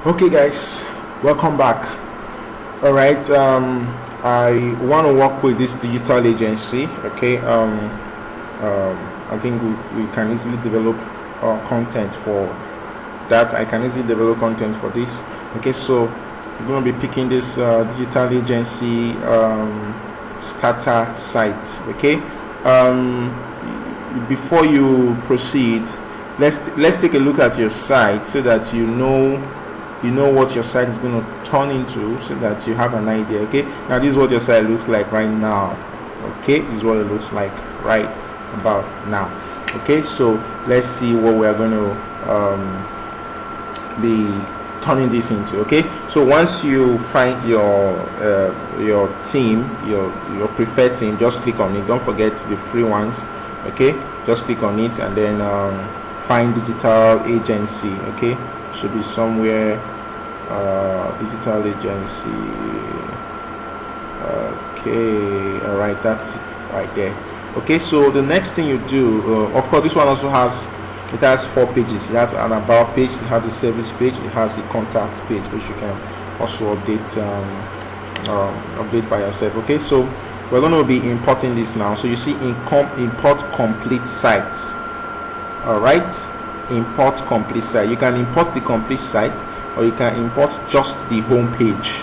Okay, guys, welcome back. All right, I want to work with this digital agency. Okay, I think we can easily develop content for that. I can easily develop content for this. Okay, so we're going to be picking this digital agency starter site. Okay, before you proceed, let's take a look at your site so that you know what your site is going to turn into, so that you have an idea. Okay, now this is what your site looks like right now. Okay, this is what it looks like right about now. Okay, so let's see what we are going to be turning this into. Okay, so once you find your theme, your preferred theme, just click on it. Don't forget the free ones. Okay, just click on it and then find digital agency. Okay, should be somewhere. Digital agency. Okay, all right, that's it right there. Okay, so the next thing you do, of course, this one also has 4 pages. It has an about page, it has the service page, it has the contact page, which you can also update by yourself. Okay, so we're going to be importing this now. So you see import complete sites. All right, import complete site. You can import the complete site, or you can import just the home page.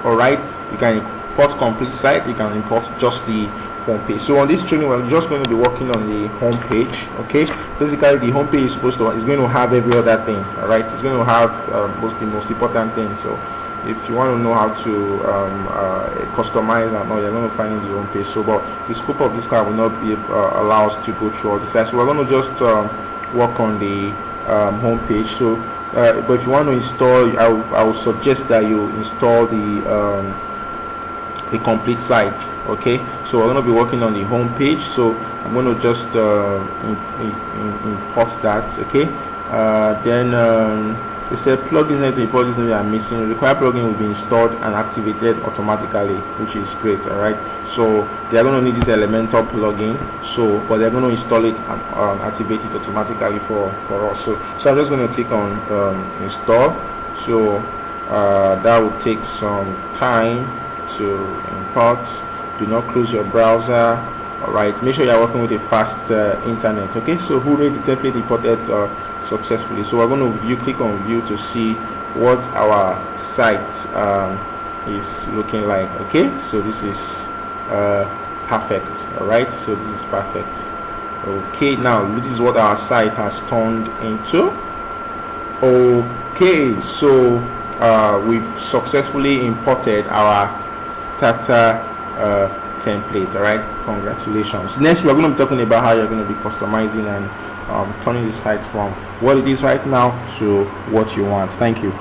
All right, you can import complete site, you can import just the home page. So on this training, we're just going to be working on the home page. Okay, basically the home page is going to have every other thing. All right, it's going to have the most important thing. So if you want to know how to customize and all, you're going to find in the home page. So, but the scope of this class will not be allow us to go through all this. So we're going to just work on the home page. So but if you want to install, I would suggest that you install the complete site. Okay, so we're going to be working on the home page, so I'm going to just import that. Okay, then it said plugins and plugins that are missing. The required plugin will be installed and activated automatically, which is great. All right, so they are going to need this Elementor plugin, but they're going to install it and activate it automatically for us. So I'm just going to click on install. So that will take some time to import. Do not close your browser. All right, make sure you are working with a fast internet. Okay, so hooray, the template imported successfully. So we're going to click on view to see what our site is looking like. Okay, so this is perfect. All right, so this is perfect. Okay, now this is what our site has turned into. Okay, so we've successfully imported our starter template. All right, congratulations. Next, we're going to be talking about how you're going to be customizing and turning the site from what it is right now to what you want. Thank you.